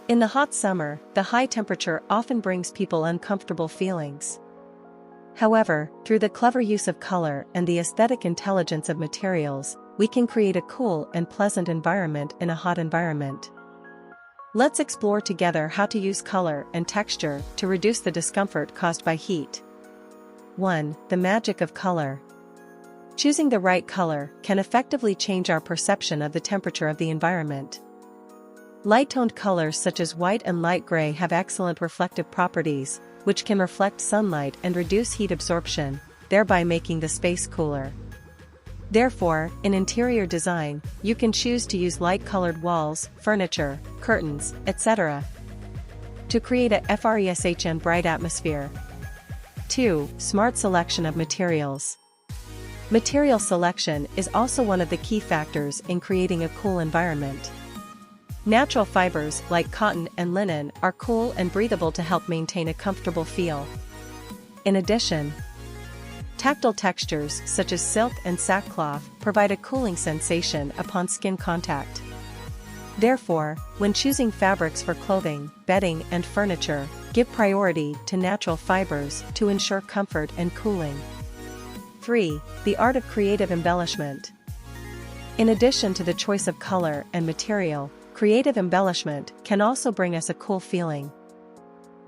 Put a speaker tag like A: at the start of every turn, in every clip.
A: In the hot summer, the high temperature often brings people uncomfortable feelings. However, through the clever use of color and the aesthetic intelligence of materials, we can create a cool and pleasant environment in a hot environment. Let's explore together how to use color and texture to reduce the discomfort caused by heat. 1. The magic of color. Choosing the right color can effectively change our perception of the temperature of the environment. Light-toned colors such as white and light gray have excellent reflective properties, which can reflect sunlight and reduce heat absorption, thereby making the space cooler. Therefore, in interior design, you can choose to use light-colored walls, furniture, curtains, etc. to create a fresh and bright atmosphere. 2. Smart selection of materials. Material selection is also one of the key factors in creating a cool environment. Natural fibers like cotton and linen are cool and breathable to help maintain a comfortable feel. In addition, tactile textures such as silk and sackcloth provide a cooling sensation upon skin contact. Therefore, when choosing fabrics for clothing, bedding, and furniture, give priority to natural fibers to ensure comfort and cooling. 3. The art of creative embellishment. In addition to the choice of color and material, creative embellishment can also bring us a cool feeling.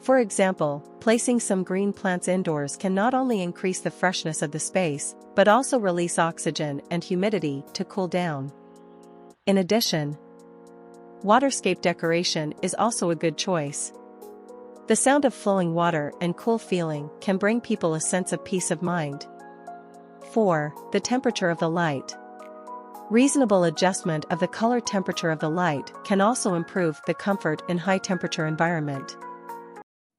A: For example, placing some green plants indoors can not only increase the freshness of the space, but also release oxygen and humidity to cool down. In addition, waterscape decoration is also a good choice. The sound of flowing water and cool feeling can bring people a sense of peace of mind. 4. The temperature of the light. Reasonable adjustment of the color temperature of the light can also improve the comfort in high-temperature environment.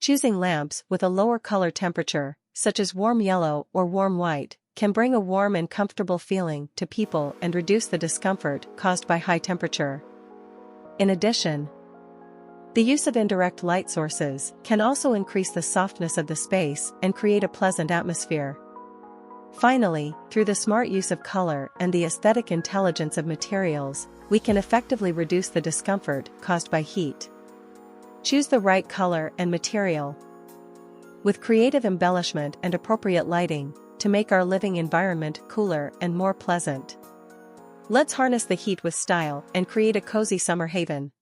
A: Choosing lamps with a lower color temperature, such as warm yellow or warm white, can bring a warm and comfortable feeling to people and reduce the discomfort caused by high temperature. In addition, the use of indirect light sources can also increase the softness of the space and create a pleasant atmosphere. Finally, through the smart use of color and the aesthetic intelligence of materials, we can effectively reduce the discomfort caused by heat. Choose the right color and material with creative embellishment and appropriate lighting to make our living environment cooler and more pleasant. Let's harness the heat with style and create a cozy summer haven.